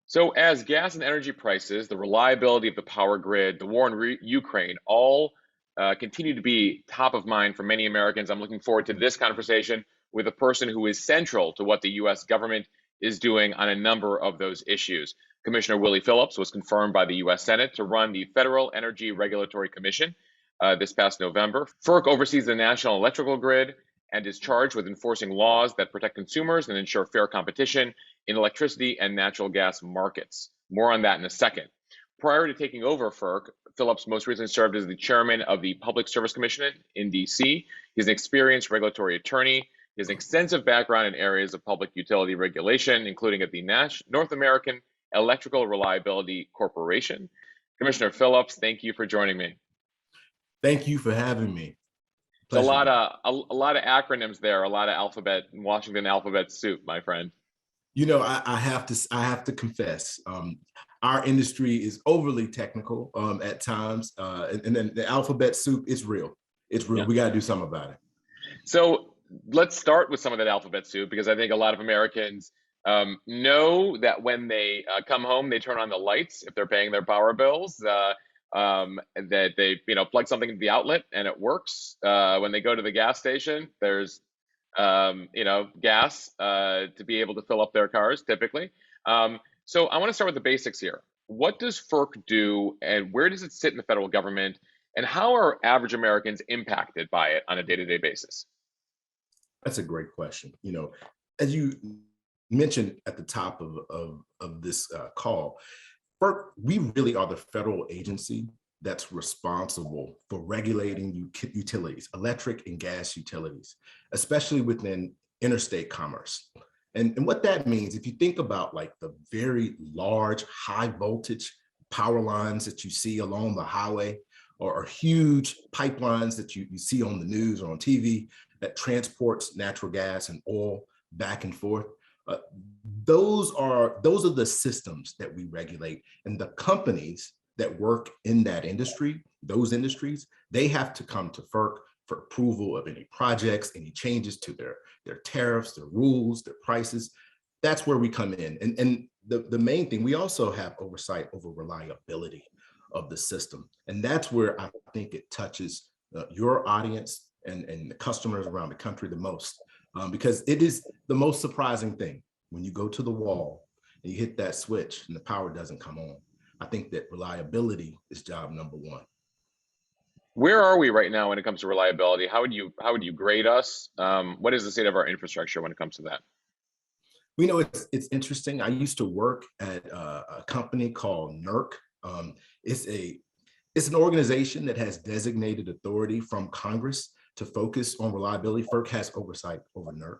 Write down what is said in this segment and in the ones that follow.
So, as gas and energy prices, the reliability of the power grid, the war in Ukraine, all continue to be top of mind for many Americans, I'm looking forward to this conversation with a person who is central to what the U.S. government is doing on a number of those issues. Commissioner Willie Phillips was confirmed by the U.S. Senate to run the Federal Energy Regulatory Commission this past November. FERC oversees the national electrical grid and is charged with enforcing laws that protect consumers and ensure fair competition in electricity and natural gas markets. More on that in a second. Prior to taking over FERC, Phillips most recently served as the chairman of the Public Service Commission in DC. He's an experienced regulatory attorney. He has an extensive background in areas of public utility regulation, including at the North American Electrical Reliability Corporation. Commissioner Phillips, thank you for joining me. Thank you for having me. It's a lot of acronyms there, a lot of alphabet, Washington alphabet soup, my friend. You know, I have to confess, our industry is overly technical at times, and then the alphabet soup is real. It's real. Yeah. We got to do something about it. So let's start with some of that alphabet soup, because I think a lot of Americans know that when they come home, they turn on the lights if they're paying their power bills. That they plug something into the outlet and it works. When they go to the gas station, there's gas to be able to fill up their cars typically. So I want to start with the basics here. What does FERC do, and where does it sit in the federal government, and how are average Americans impacted by it on a day-to-day basis? That's a great question. You know, as you mentioned at the top of this call, FERC, we really are the federal agency that's responsible for regulating utilities, electric and gas utilities, especially within interstate commerce. And what that means, if you think about like the very large, high voltage power lines that you see along the highway, or huge pipelines that you see on the news or on TV that transports natural gas and oil back and forth, those are the systems that we regulate, and the companies that work in that industry, those industries, they have to come to FERC for approval of any projects, any changes to their tariffs, their rules, their prices. That's where we come in. And the main thing, we also have oversight over reliability of the system. And that's where I think it touches your audience and the customers around the country the most. Because it is the most surprising thing when you go to the wall and you hit that switch and the power doesn't come on. I think that reliability is job number one. Where are we right now when it comes to reliability? How would you grade us? What is the state of our infrastructure when it comes to that? We know it's interesting. I used to work at a company called NERC. It's an organization that has designated authority from Congress to focus on reliability. FERC has oversight over NERC.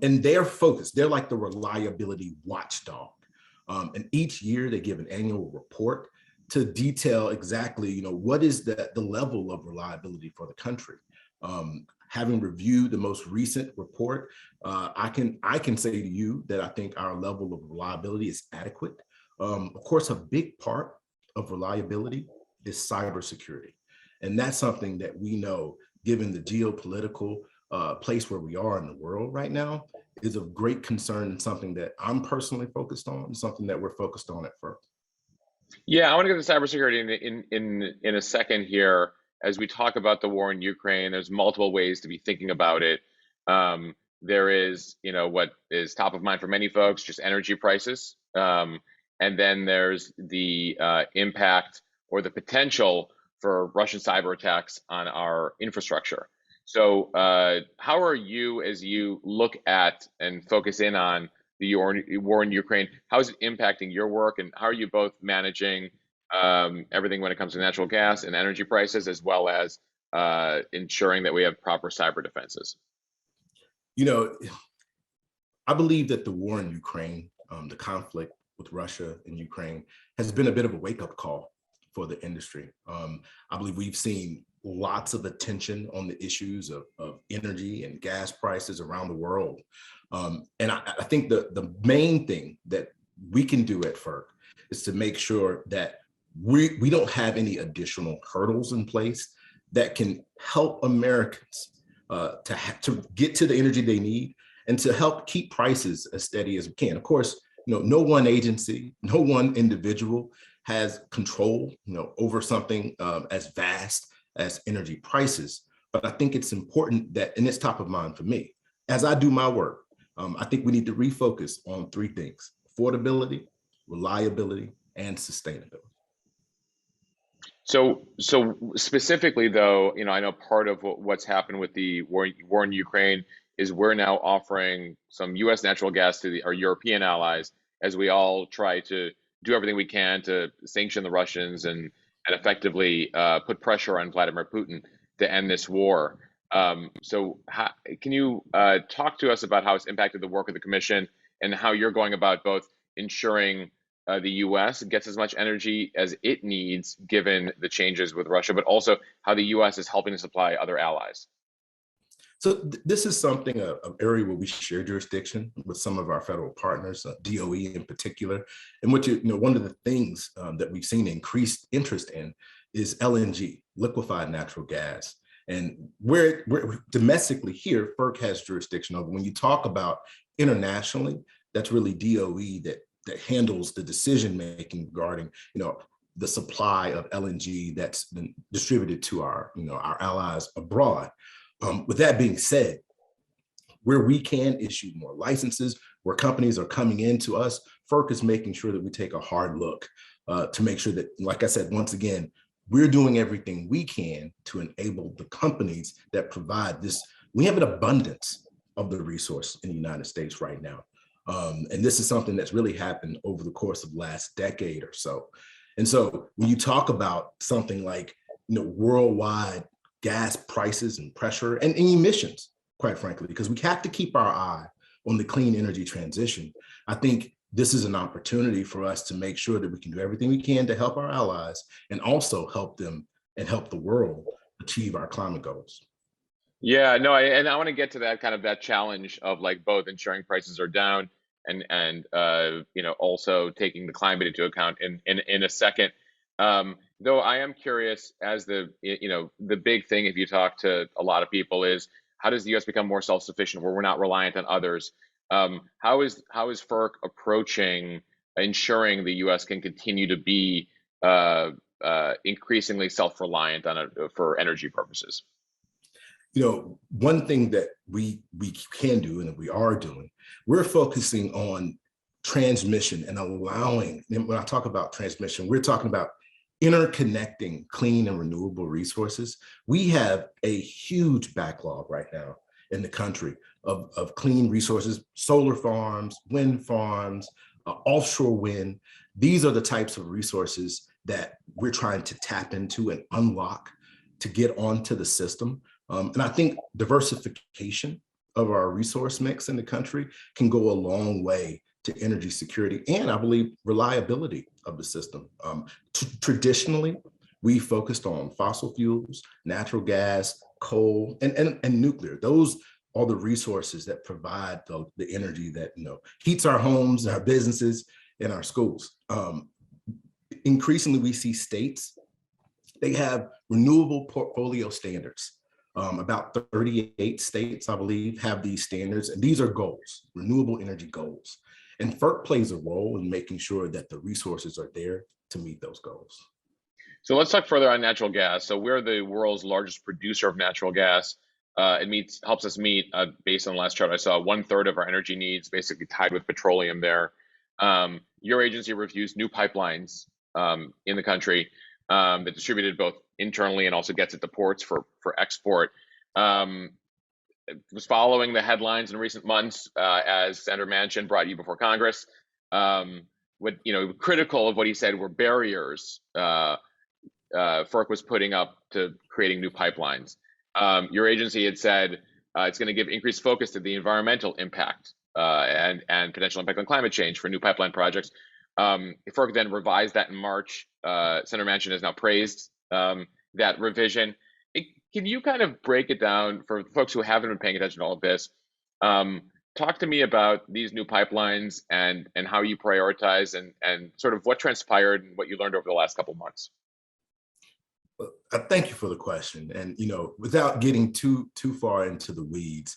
And they're focused, they're like the reliability watchdog. And each year they give an annual report to detail exactly, what is the level of reliability for the country. Having reviewed the most recent report, I can say to you that I think our level of reliability is adequate. Of course, a big part of reliability is cybersecurity. And that's something that we know, given the geopolitical place where we are in the world right now, is of great concern and something that I'm personally focused on, and something that we're focused on at FERC. Yeah, I want to get to cybersecurity in a second here. As we talk about the war in Ukraine, there's multiple ways to be thinking about it. There is, what is top of mind for many folks, just energy prices. And then there's the impact or the potential for Russian cyber attacks on our infrastructure. So how are you, as you look at and focus in on the war in Ukraine, how is it impacting your work, and how are you both managing everything when it comes to natural gas and energy prices, as well as ensuring that we have proper cyber defenses? I believe that the war in Ukraine, the conflict with Russia and Ukraine, has been a bit of a wake-up call for the industry. I believe we've seen lots of attention on the issues of energy and gas prices around the world. And I think the main thing that we can do at FERC is to make sure that we don't have any additional hurdles in place that can help Americans to get to the energy they need, and to help keep prices as steady as we can. Of course, no one agency, no one individual has control, over something as vast as energy prices. But I think it's important that, and it's top of mind for me, as I do my work, I think we need to refocus on three things: affordability, reliability, and sustainability. So specifically, though, I know part of what's happened with the war in Ukraine is we're now offering some U.S. natural gas to our European allies as we all try to do everything we can to sanction the Russians and effectively put pressure on Vladimir Putin to end this war. Can you talk to us about how it's impacted the work of the Commission and how you're going about both ensuring the U.S. gets as much energy as it needs given the changes with Russia, but also how the U.S. is helping to supply other allies? So this is something, an area where we share jurisdiction with some of our federal partners, DOE in particular. And one of the things that we've seen increased interest in is LNG, liquefied natural gas. And we're domestically here, FERC has jurisdiction over. When you talk about internationally, that's really DOE that handles the decision-making regarding, the supply of LNG that's been distributed to our allies abroad. With that being said, where we can issue more licenses, where companies are coming into us, FERC is making sure that we take a hard look to make sure that, like I said, once again, we're doing everything we can to enable the companies that provide this. We have an abundance of the resource in the United States right now. And this is something that's really happened over the course of the last decade or so. And so when you talk about something like, worldwide gas prices and pressure and emissions, quite frankly, because we have to keep our eye on the clean energy transition, I think this is an opportunity for us to make sure that we can do everything we can to help our allies and also help them and help the world achieve our climate goals. Yeah, no, and I want to get to that challenge of like both ensuring prices are down and also taking the climate into account in a second. Though I am curious, as the big thing, if you talk to a lot of people, is how does the U.S. become more self-sufficient where we're not reliant on others? How is FERC approaching ensuring the U.S. can continue to be increasingly self-reliant for energy purposes? One thing that we can do and we are doing, we're focusing on transmission and allowing, and when I talk about transmission, we're talking about interconnecting clean and renewable resources. We have a huge backlog right now in the country of clean resources, solar farms, wind farms, offshore wind. These are the types of resources that we're trying to tap into and unlock to get onto the system. And I think diversification of our resource mix in the country can go a long way to energy security and, I believe, reliability of the system. Traditionally, we focused on fossil fuels, natural gas, coal, and nuclear. Those are the resources that provide the energy that heats our homes, our businesses, and our schools. Increasingly, we see states, they have renewable portfolio standards. About 38 states, I believe, have these standards, and these are goals, renewable energy goals. And FERC plays a role in making sure that the resources are there to meet those goals. So let's talk further on natural gas. So we're the world's largest producer of natural gas. It helps us meet, based on the last chart I saw, 1/3 of our energy needs, basically tied with petroleum there. Your agency reviews new pipelines in the country that distributed both internally and also gets it to ports for export. Was following the headlines in recent months as Senator Manchin brought you before Congress. Critical of what he said were barriers FERC was putting up to creating new pipelines. Your agency had said it's going to give increased focus to the environmental impact and potential impact on climate change for new pipeline projects. FERC then revised that in March. Senator Manchin has now praised that revision. Can you kind of break it down for folks who haven't been paying attention to all of this? Talk to me about these new pipelines and how you prioritize and sort of what transpired and what you learned over the last couple of months. Well, thank you for the question. And without getting too far into the weeds,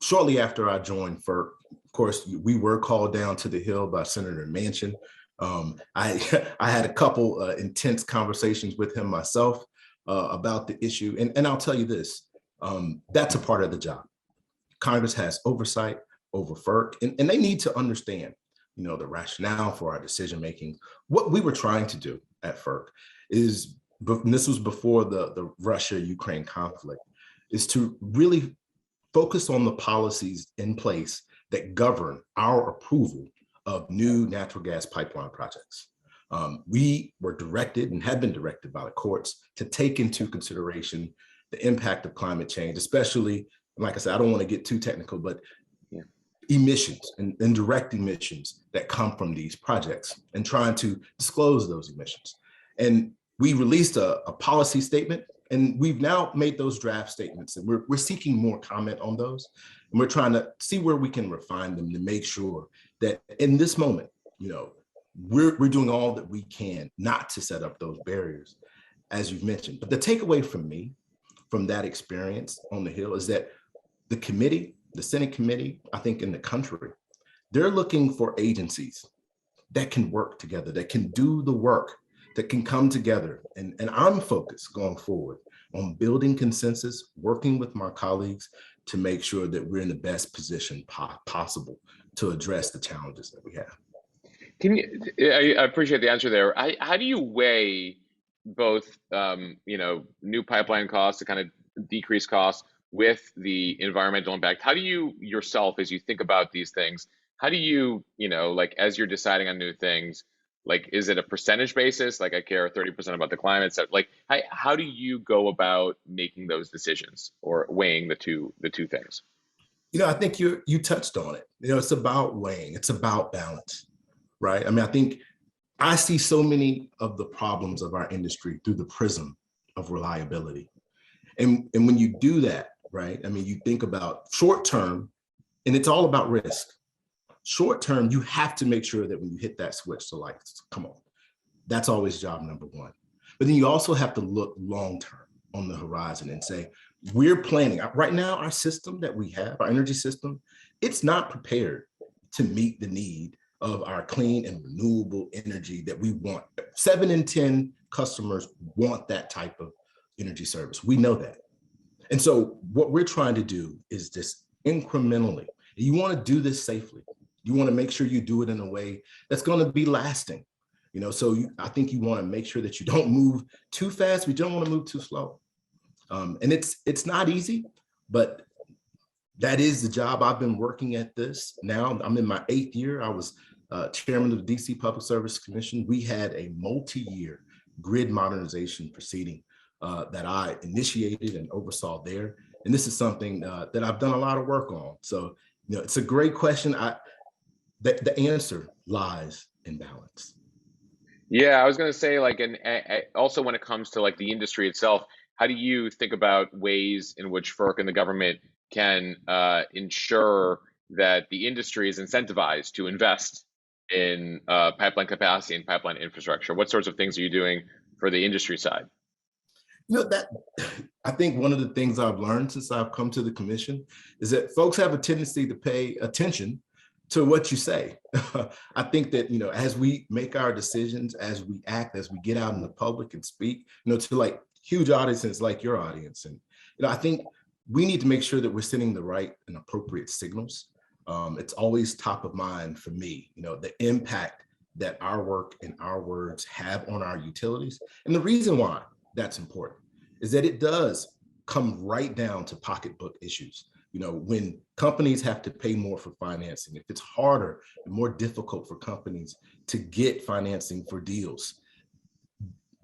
shortly after I joined FERC, of course, we were called down to the Hill by Senator Manchin. I I had a couple intense conversations with him myself about the issue, and I'll tell you this: that's a part of the job. Congress has oversight over FERC, and they need to understand, the rationale for our decision making. What we were trying to do at FERC is, and this was before the Russia-Ukraine conflict, is to really focus on the policies in place that govern our approval of new natural gas pipeline projects. We were directed and had been directed by the courts to take into consideration the impact of climate change, especially, like I said, I don't want to get too technical, but emissions and direct emissions that come from these projects, and trying to disclose those emissions. And we released a policy statement, and we've now made those draft statements, and we're seeking more comment on those. And we're trying to see where we can refine them to make sure that in this moment, we're doing all that we can not to set up those barriers, as you've mentioned. But the takeaway from me, from that experience on the Hill, is that the committee, the Senate committee, I think in the country, they're looking for agencies that can work together, that can do the work, that can come together. And I'm focused going forward on building consensus, working with my colleagues to make sure that we're in the best position possible to address the challenges that we have. I appreciate the answer there. How do you weigh both, new pipeline costs to kind of decrease costs with the environmental impact? How do you yourself, as you think about these things, how do you, as you're deciding on new things, is it a percentage basis? I care 30% about the climate. So how do you go about making those decisions or weighing the two things? I think you touched on it. It's about weighing, it's about balance, right? I think I see so many of the problems of our industry through the prism of reliability. And when you do that, right, you think about short term, and it's all about risk. Short term, you have to make sure that when you hit that switch, the lights come on. That's always job number one. But then you also have to look long term on the horizon and say, we're planning. Right now, our system that we have, our energy system, it's not prepared to meet the need of our clean and renewable energy that we want. 7 in 10 customers want that type of energy service. We know that. And so what we're trying to do is just incrementally, you want to do this safely. You want to make sure you do it in a way that's going to be lasting. I think you want to make sure that you don't move too fast. We don't want to move too slow. And it's not easy, but that is the job. I've been working at this now. I'm in my 8th year. I was chairman of the DC Public Service Commission. We had a multi-year grid modernization proceeding that I initiated and oversaw there. And this is something that I've done a lot of work on. So, it's a great question. The answer lies in balance. Yeah, I was going to say, and also when it comes to the industry itself, how do you think about ways in which FERC and the government can ensure that the industry is incentivized to invest in pipeline capacity and pipeline infrastructure? What sorts of things are you doing for the industry side? That I think one of the things I've learned since I've come to the commission is that folks have a tendency to pay attention to what you say. I think that, as we make our decisions, as we act, as we get out in the public and speak, to huge audiences like your audience. And, I think we need to make sure that we're sending the right and appropriate signals. It's always top of mind for me, the impact that our work and our words have on our utilities. And the reason why that's important is that it does come right down to pocketbook issues. When companies have to pay more for financing, if it's harder and more difficult for companies to get financing for deals,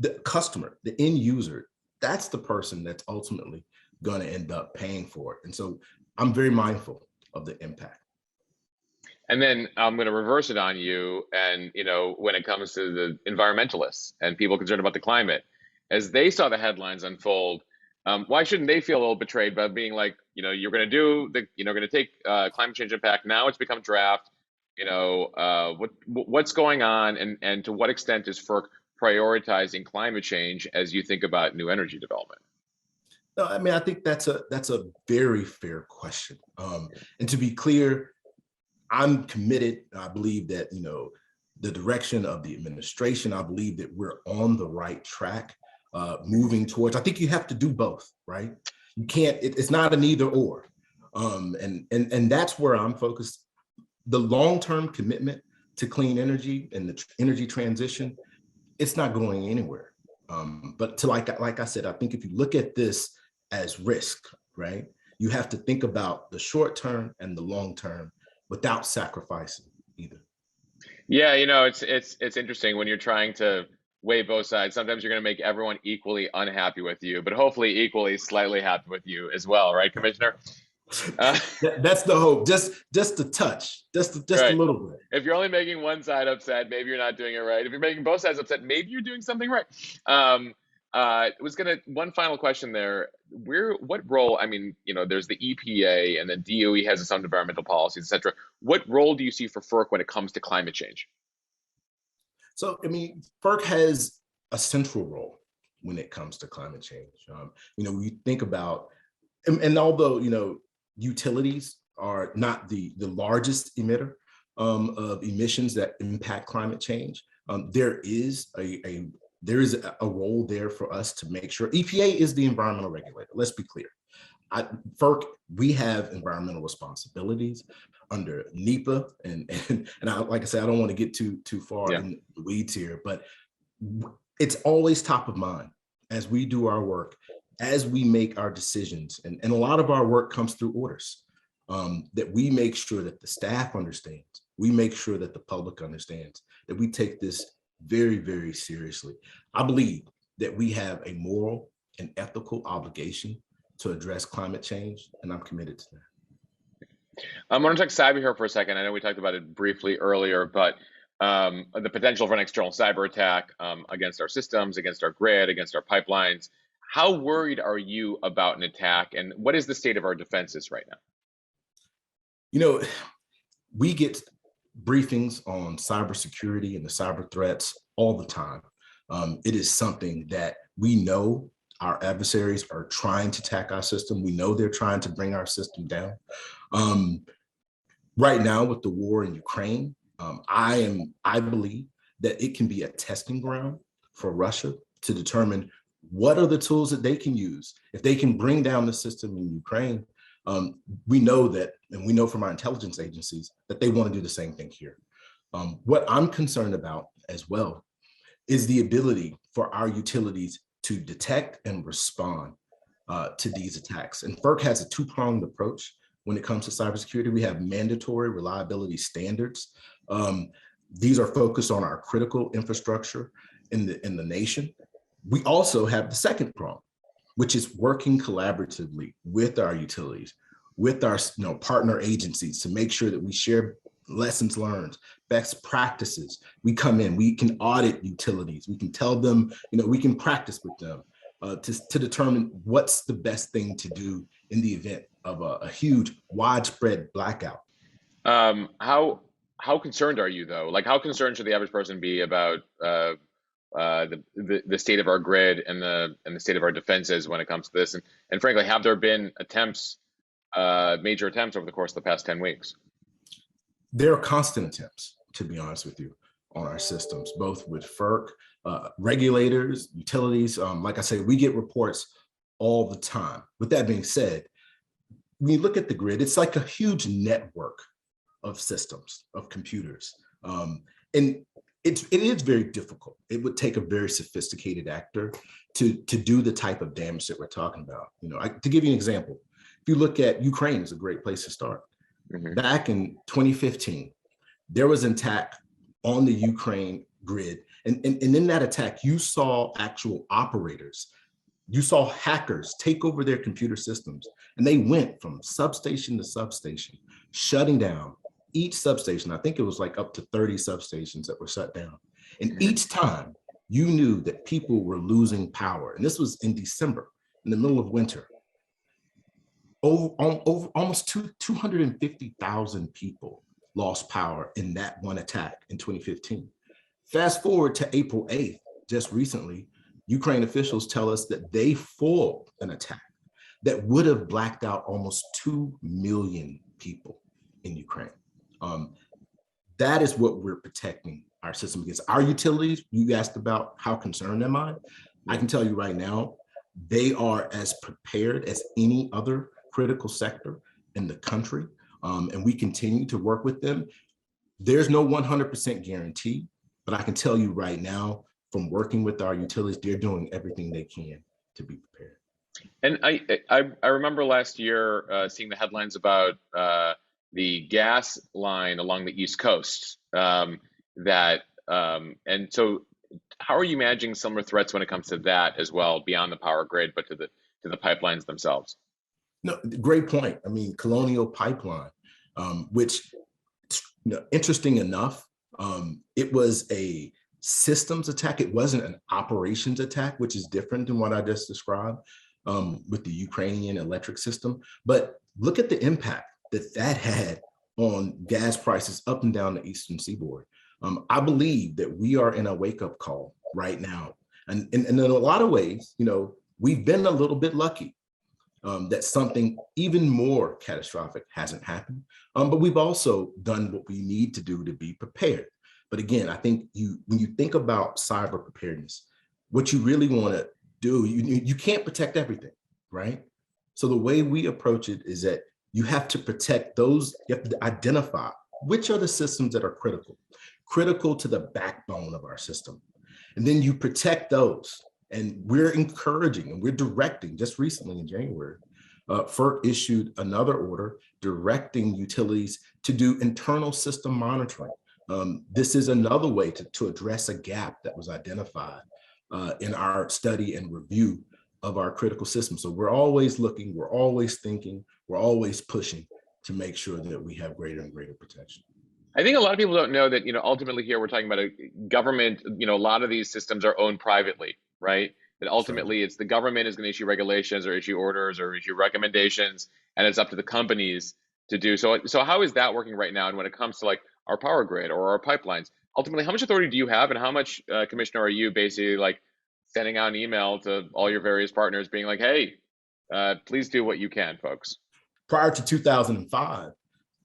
the customer, the end user, that's the person that's ultimately going to end up paying for it. And so I'm very mindful of the impact. And then I'm going to reverse it on you. And, when it comes to the environmentalists and people concerned about the climate, as they saw the headlines unfold, why shouldn't they feel a little betrayed by being you're going to take climate change impact. Now it's become draft. What's going on, and to what extent is FERC prioritizing climate change as you think about new energy development? No, I think that's a very fair question. And to be clear, I'm committed. I believe that, the direction of the administration, I believe that we're on the right track, moving towards, I think you have to do both, right? You can't, it's not an either or. And that's where I'm focused. The long-term commitment to clean energy and the energy transition, it's not going anywhere. But like I said, I think if you look at this as risk, right, you have to think about the short term and the long term without sacrificing either. Yeah, it's interesting when you're trying to weigh both sides. Sometimes you're going to make everyone equally unhappy with you, but hopefully equally slightly happy with you as well, right, Commissioner? That's the hope. Just a touch, just a Right. little bit. If you're only making one side upset, maybe you're not doing it right. If you're making both sides upset, maybe you're doing something right. One final question there. What role, I mean, there's the EPA and then DOE has its own environmental policies, et cetera. What role do you see for FERC when it comes to climate change? So, I mean, FERC has a central role when it comes to climate change. We think about, and although, utilities are not the largest emitter of emissions that impact climate change, there is a role there for us to make sure. EPA is the environmental regulator. Let's be clear. FERC, we have environmental responsibilities under NEPA, and like I said, I don't want to get too far in the weeds here, but it's always top of mind as we do our work, as we make our decisions, and a lot of our work comes through orders, that we make sure that the staff understands, we make sure that the public understands, that we take this very, very seriously. I believe that we have a moral and ethical obligation to address climate change, and I'm committed to that. I want to talk cyber here for a second. I know we talked about it briefly earlier, but the potential for an external cyber attack against our systems, against our grid, against our pipelines. How worried are you about an attack, and what is the state of our defenses right now? We get briefings on cybersecurity and the cyber threats all the time. It is something that we know our adversaries are trying to attack our system. We know they're trying to bring our system down. Right now with the war in Ukraine, I believe that it can be a testing ground for Russia to determine what are the tools that they can use. If they can bring down the system in Ukraine, we know that, and we know from our intelligence agencies, that they want to do the same thing here. What I'm concerned about as well is the ability for our utilities to detect and respond to these attacks. And FERC has a two-pronged approach when it comes to cybersecurity. We have mandatory reliability standards. These are focused on our critical infrastructure in the nation. We also have the second prong, which is working collaboratively with our utilities, with our partner agencies to make sure that we share lessons learned, best practices. We come in, we can audit utilities, we can tell them, we can practice with them to determine what's the best thing to do in the event of a huge widespread blackout. How concerned are you though? Like, how concerned should the average person be about the state of our grid and the state of our defenses when it comes to this? And frankly, have there been major attempts over the course of the past 10 weeks? There are constant attempts, to be honest with you, on our systems, both with FERC, regulators, utilities. Like I said, we get reports all the time. With that being said, when you look at the grid, it's like a huge network of systems, of computers. And it is very difficult. It would take a very sophisticated actor to do the type of damage that we're talking about. To give you an example, if you look at Ukraine, is a great place to start. Mm-hmm. Back in 2015, there was an attack on the Ukraine grid. And in that attack, you saw actual operators, you saw hackers take over their computer systems, and they went from substation to substation, shutting down each substation. I think it was like up to 30 substations that were shut down. And each time you knew that people were losing power. And this was in December, in the middle of winter. Over almost 250,000 people lost power in that one attack in 2015. Fast forward to April 8th, just recently, Ukraine officials tell us that they foiled an attack that would have blacked out almost 2 million people in Ukraine. That is what we're protecting our system against. Our utilities, you asked about how concerned am I? I can tell you right now, they are as prepared as any other critical sector in the country. And we continue to work with them. There's no 100% guarantee, but I can tell you right now, from working with our utilities, they're doing everything they can to be prepared. And I remember last year seeing the headlines about the gas line along the East Coast. And so, how are you managing similar threats when it comes to that as well, beyond the power grid, but to the pipelines themselves? No, great point. I mean, Colonial Pipeline, which, interesting enough, it was a systems attack. It wasn't an operations attack, which is different than what I just described with the Ukrainian electric system. But look at the impact that had on gas prices up and down the Eastern Seaboard. I believe that we are in a wake-up call right now. And in a lot of ways, we've been a little bit lucky that something even more catastrophic hasn't happened. But we've also done what we need to do to be prepared. But again, I think when you think about cyber preparedness, what you really want to do, you can't protect everything, right? So the way we approach it is that you have to protect those, you have to identify which are the systems that are critical to the backbone of our system. And then you protect those. And we're encouraging and we're directing, just recently in January, FERC issued another order directing utilities to do internal system monitoring. This is another way to address a gap that was identified in our study and review of our critical system. So we're always looking, we're always thinking, we're always pushing to make sure that we have greater and greater protection. I think a lot of people don't know that, ultimately here we're talking about a government, a lot of these systems are owned privately, right? That ultimately it's the government is going to issue regulations or issue orders or issue recommendations, and it's up to the companies to do so. So how is that working right now? And when it comes to like our power grid or our pipelines, ultimately, how much authority do you have, and how much, Commissioner, are you basically like sending out an email to all your various partners being like, hey, please do what you can, folks? Prior to 2005,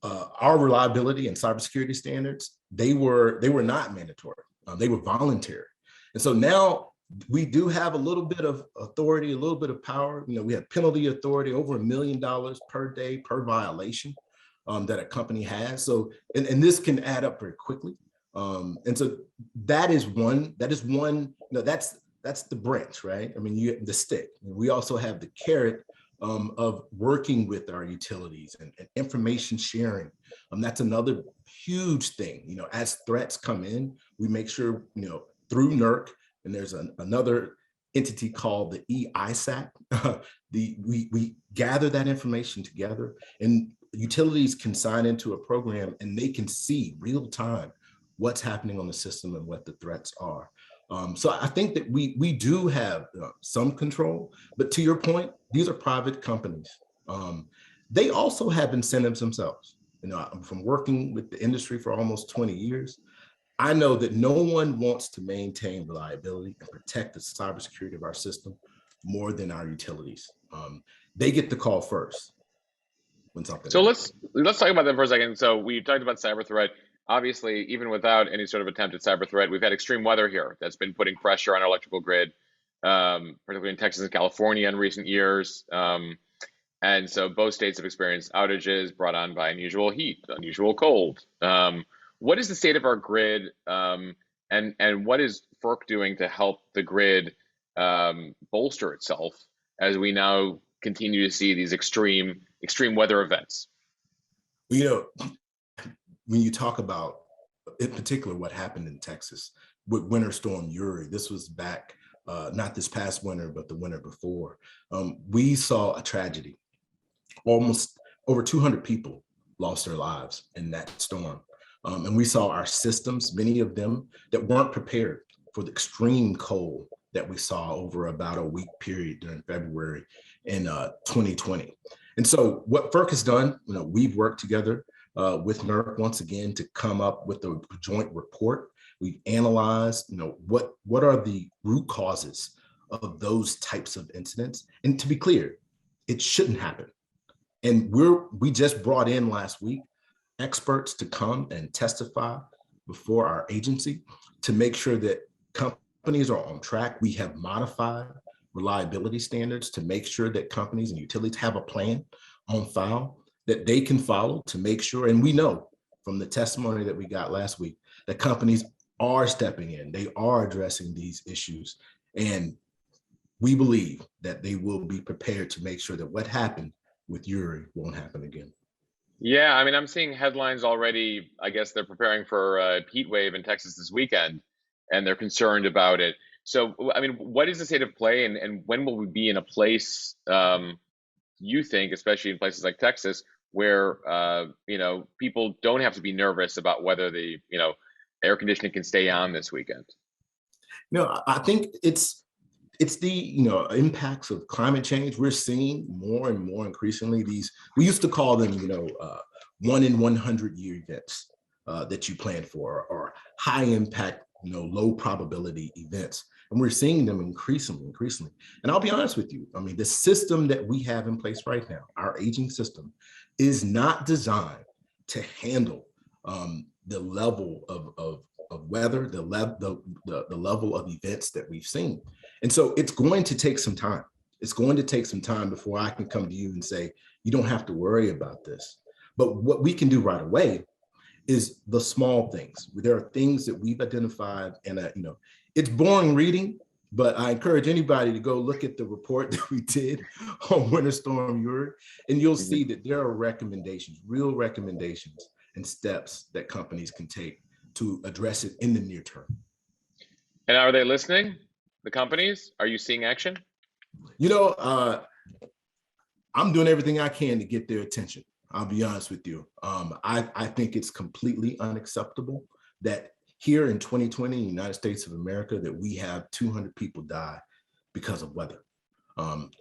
our reliability and cybersecurity standards, they were not mandatory. They were voluntary. And so now we do have a little bit of authority, a little bit of power. We have penalty authority, over $1 million per day per violation that a company has. So, and this can add up very quickly. And so that is one, that's the branch, right? I mean, you the stick. We also have the carrot of working with our utilities and information sharing. That's another huge thing. As threats come in, we make sure, through NERC, and there's another entity called the EISAC, we gather that information together, and utilities can sign into a program and they can see real time what's happening on the system and what the threats are. So I think that we do have some control, but to your point, these are private companies. They also have incentives themselves. From working with the industry for almost 20 years, I know that no one wants to maintain reliability and protect the cybersecurity of our system more than our utilities. They get the call first when something. So let's talk about that for a second. So we talked about cyber threat. Obviously, even without any sort of attempt at cyber threat, we've had extreme weather here that's been putting pressure on our electrical grid, particularly in Texas and California in recent years. And so both states have experienced outages brought on by unusual heat, unusual cold. What is the state of our grid, and what is FERC doing to help the grid bolster itself as we now continue to see these extreme weather events? When you talk about, in particular, what happened in Texas with Winter Storm Uri, this was back, not this past winter, but the winter before, we saw a tragedy. Almost over 200 people lost their lives in that storm. And we saw our systems, many of them that weren't prepared for the extreme cold that we saw over about a week period during February in 2020. And so what FERC has done, we've worked together with NERC once again to come up with a joint report. We've analyzed, what are the root causes of those types of incidents. And to be clear, it shouldn't happen. And we just brought in last week experts to come and testify before our agency to make sure that companies are on track. We have modified reliability standards to make sure that companies and utilities have a plan on file that they can follow to make sure, and we know from the testimony that we got last week, that companies are stepping in, they are addressing these issues, and we believe that they will be prepared to make sure that what happened with Uri won't happen again. Yeah, I mean, I'm seeing headlines already. I guess they're preparing for a heat wave in Texas this weekend, and they're concerned about it. So, I mean, what is the state of play, and when will we be in a place, you think, especially in places like Texas, where people don't have to be nervous about whether the air conditioning can stay on this weekend? No, I think it's the impacts of climate change. We're seeing more and more increasingly these, we used to call them 1 in 100 year events that you plan for, or high impact, low probability events. And we're seeing them increasingly. And I'll be honest with you, I mean, the system that we have in place right now, our aging system, is not designed to handle the level of weather, the level of events that we've seen. And so it's going to take some time. It's going to take some time before I can come to you and say, you don't have to worry about this. But what we can do right away is the small things. There are things that we've identified, and it's boring reading, but I encourage anybody to go look at the report that we did on Winter Storm Uri, and you'll see that there are recommendations, real recommendations and steps that companies can take to address it in the near term. And are they listening? The companies? Are you seeing action? I'm doing everything I can to get their attention. I'll be honest with you. I think it's completely unacceptable that here in 2020, in the United States of America, that we have 200 people die because of weather.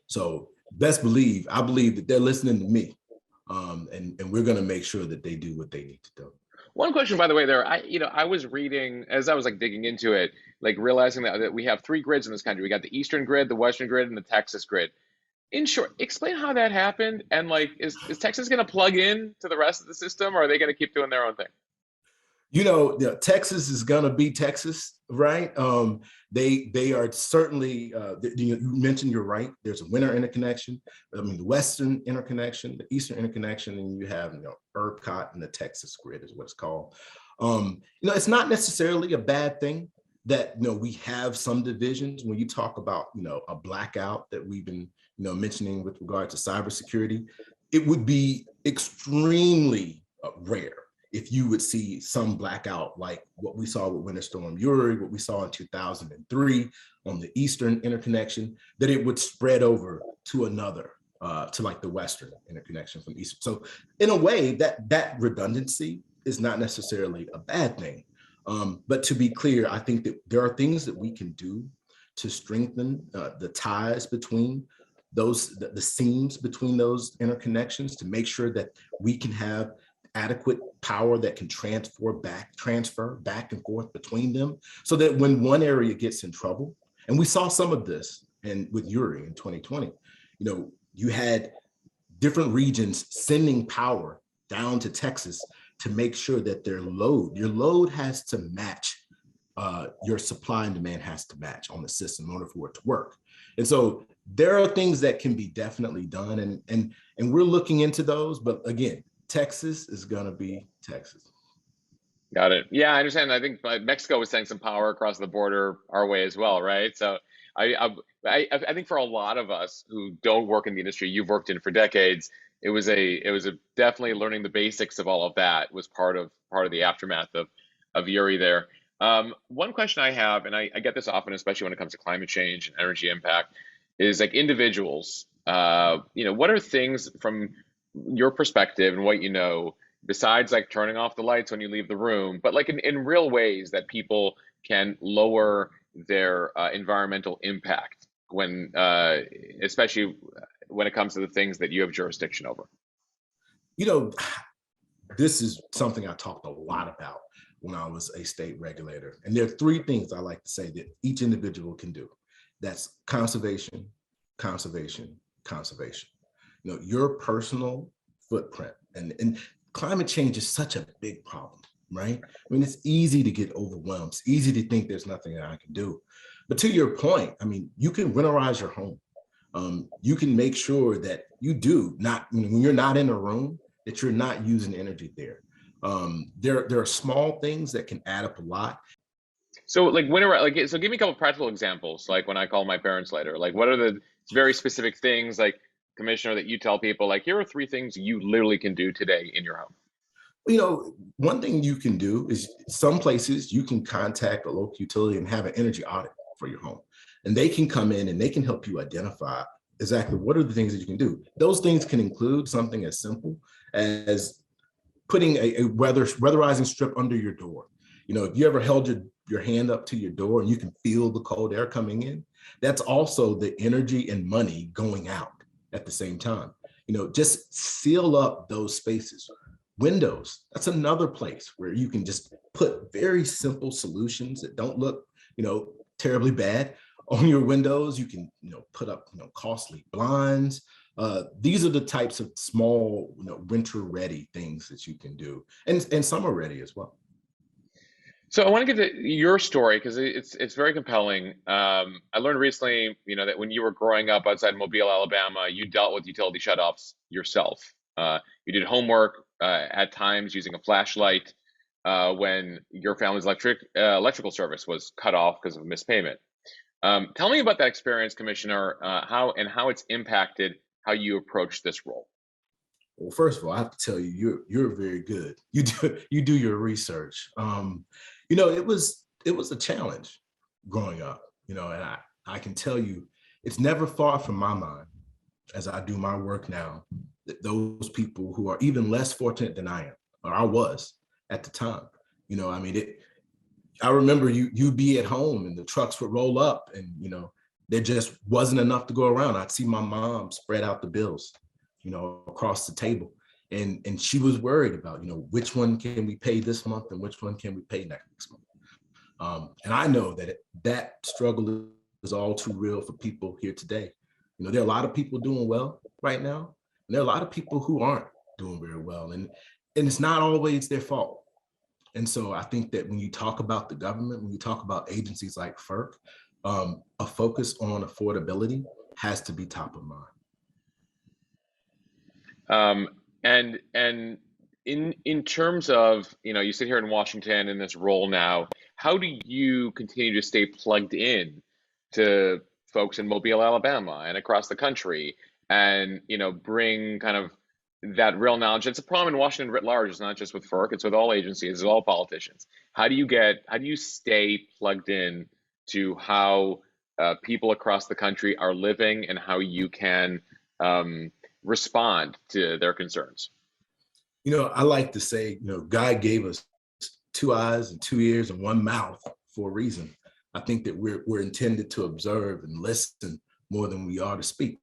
So best believe, I believe that they're listening to me, and we're going to make sure that they do what they need to do. One question, by the way, there, I was reading as I was digging into it, realizing that we have 3 grids in this country. We got the Eastern grid, the Western grid, and the Texas grid. In short, explain how that happened, and is Texas going to plug in to the rest of the system, or are they going to keep doing their own thing? Texas is going to be Texas, right? They are certainly, you mentioned, you're right. There's a winter interconnection. I mean, the Western interconnection, the Eastern interconnection, and you have, ERCOT and the Texas grid is what it's called. It's not necessarily a bad thing that, we have some divisions. When you talk about, a blackout that we've been, mentioning with regard to cybersecurity, it would be extremely rare if you would see some blackout like what we saw with Winter Storm Uri, what we saw in 2003 on the Eastern interconnection, that it would spread over to another, to the Western interconnection from Eastern. So in a way, that redundancy is not necessarily a bad thing. But to be clear, I think that there are things that we can do to strengthen the ties between the seams between those interconnections, to make sure that we can have adequate power that can transfer back and forth between them, so that when one area gets in trouble, and we saw some of this with Uri in 2020, you had different regions sending power down to Texas to make sure that your load has to match, your supply and demand has to match on the system in order for it to work. And so there are things that can be definitely done, and we're looking into those. But again, Texas is going to be Texas. Got it. Yeah, I understand. I think Mexico was sending some power across the border our way as well, right? So I think for a lot of us who don't work in the industry you've worked in for decades, it was a definitely learning the basics of all of that was part of the aftermath of Uri there. One question I have, and I get this often, especially when it comes to climate change and energy impact, is individuals. What are things from your perspective and what besides turning off the lights when you leave the room, but in real ways that people can lower their environmental impact when, especially when it comes to the things that you have jurisdiction over? This is something I talked a lot about when I was a state regulator. And there are 3 things I like to say that each individual can do. That's conservation, conservation, conservation. Your personal footprint. And climate change is such a big problem, right? I mean, it's easy to get overwhelmed. It's easy to think there's nothing that I can do. But to your point, I mean, you can winterize your home. You can make sure that you do not, when you're not in a room, that you're not using energy there. There are small things that can add up a lot. So like so give me a couple of practical examples, like when I call my parents later, like what are the very specific things, like Commissioner, that you tell people, like here are 3 things you literally can do today in your home? One thing you can do is some places you can contact a local utility and have an energy audit for your home. And they can come in and they can help you identify exactly what are the things that you can do. Those things can include something as simple as putting a weatherizing strip under your door. If you ever held your hand up to your door and you can feel the cold air coming in, that's also the energy and money going out at the same time. Just seal up those spaces. Windows, that's another place where you can just put very simple solutions that don't look, terribly bad on your windows. You can, put up, costly blinds. These are the types of small, winter-ready things that you can do, and summer-ready as well. So I want to get to your story because it's very compelling. I learned recently, that when you were growing up outside Mobile, Alabama, you dealt with utility shutoffs yourself. You did homework at times using a flashlight when your family's electrical service was cut off because of missed payment. Tell me about that experience, Commissioner, how it's impacted how you approach this role. Well, first of all, I have to tell you, you're very good. You do your research. It was a challenge growing up. And I can tell you, it's never far from my mind as I do my work now that those people who are even less fortunate than I am, or I was at the time. I remember you'd be at home and the trucks would roll up and, there just wasn't enough to go around. I'd see my mom spread out the bills, across the table. And she was worried about, which one can we pay this month and which one can we pay next month. And I know that struggle is all too real for people here today. There are a lot of people doing well right now, and there are a lot of people who aren't doing very well. And it's not always their fault. And so I think that when you talk about the government, when you talk about agencies like FERC, a focus on affordability has to be top of mind. And in terms of, you sit here in Washington in this role now, how do you continue to stay plugged in to folks in Mobile, Alabama and across the country and, bring kind of that real knowledge? It's a problem in Washington writ large. It's not just with FERC, it's with all agencies, it's all politicians. How do you stay plugged in to how people across the country are living and how you can respond to their concerns? I like to say, God gave us 2 eyes and 2 ears and 1 mouth for a reason. I think that we're intended to observe and listen more than we are to speak.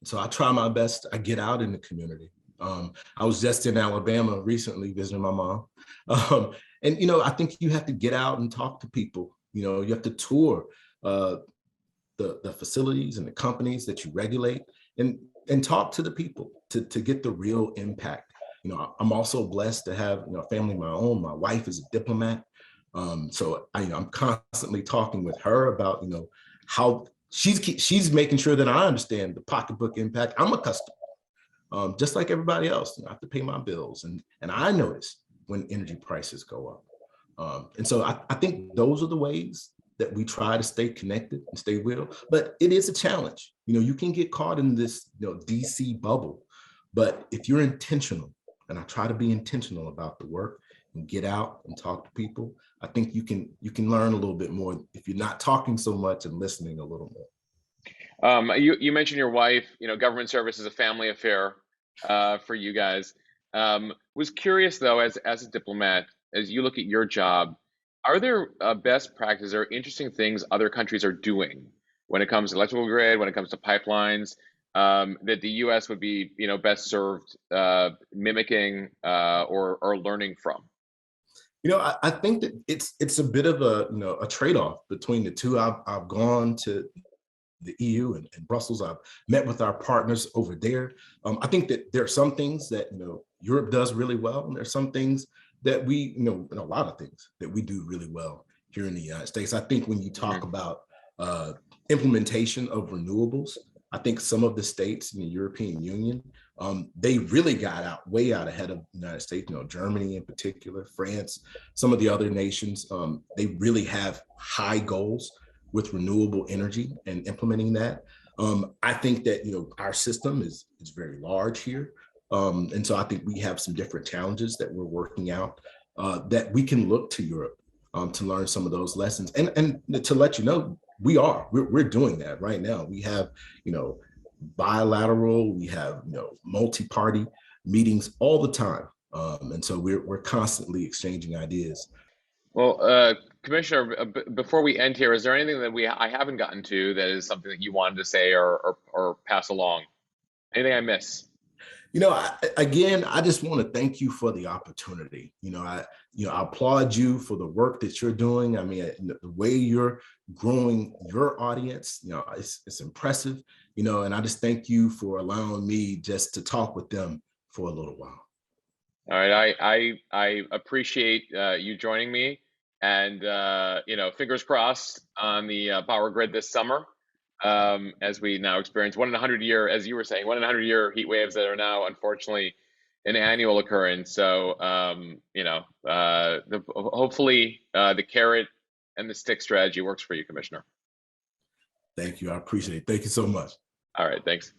So I try my best. I get out in the community. I was just in Alabama recently visiting my mom. And, I think you have to get out and talk to people. You have to tour the facilities and the companies that you regulate and talk to the people to get the real impact. I'm also blessed to have a family of my own. My wife is a diplomat. So I'm constantly talking with her about, how she's making sure that I understand the pocketbook impact. I'm a customer, just like everybody else. I have to pay my bills, and I notice when energy prices go up. And so I think those are the ways that we try to stay connected and stay real. But it is a challenge. You can get caught in this DC bubble. But if you're intentional, and I try to be intentional about the work and get out and talk to people, I think you can learn a little bit more if you're not talking so much and listening a little more. You mentioned your wife. Government service is a family affair for you guys. Was curious though, as a diplomat, as you look at your job, are there best practices or interesting things other countries are doing when it comes to electrical grid, when it comes to pipelines, that the U.S. would be, best served mimicking or learning from? I think that it's a bit of a trade-off between the two. I've gone to the EU and Brussels. I've met with our partners over there. I think that there are some things that Europe does really well, and there's some things that we, and a lot of things that we do really well here in the United States. I think when you talk about implementation of renewables, I think some of the states in the European Union, they really got way out ahead of the United States, Germany in particular, France, some of the other nations. They really have high goals with renewable energy and implementing that. I think that, our system is very large here. And so I think we have some different challenges that we're working out that we can look to Europe to learn some of those lessons. And to let you know, we're doing that right now. We have, bilateral, we have, multi-party meetings all the time. And so we're constantly exchanging ideas. Well, Commissioner, before we end here, is there anything that I haven't gotten to that is something that you wanted to say or pass along? Anything I miss? Again, I just want to thank you for the opportunity. I applaud you for the work that you're doing. I mean, the way you're growing your audience, it's impressive, and I just thank you for allowing me just to talk with them for a little while. All right, I appreciate you joining me, and fingers crossed on the power grid this summer, as we now experience 1 in 100 year, as you were saying, 1 in 100 year heat waves that are now unfortunately an annual occurrence. So hopefully the carrot and the stick strategy works for you, Commissioner. Thank you. I appreciate it. Thank you so much. All right, thanks.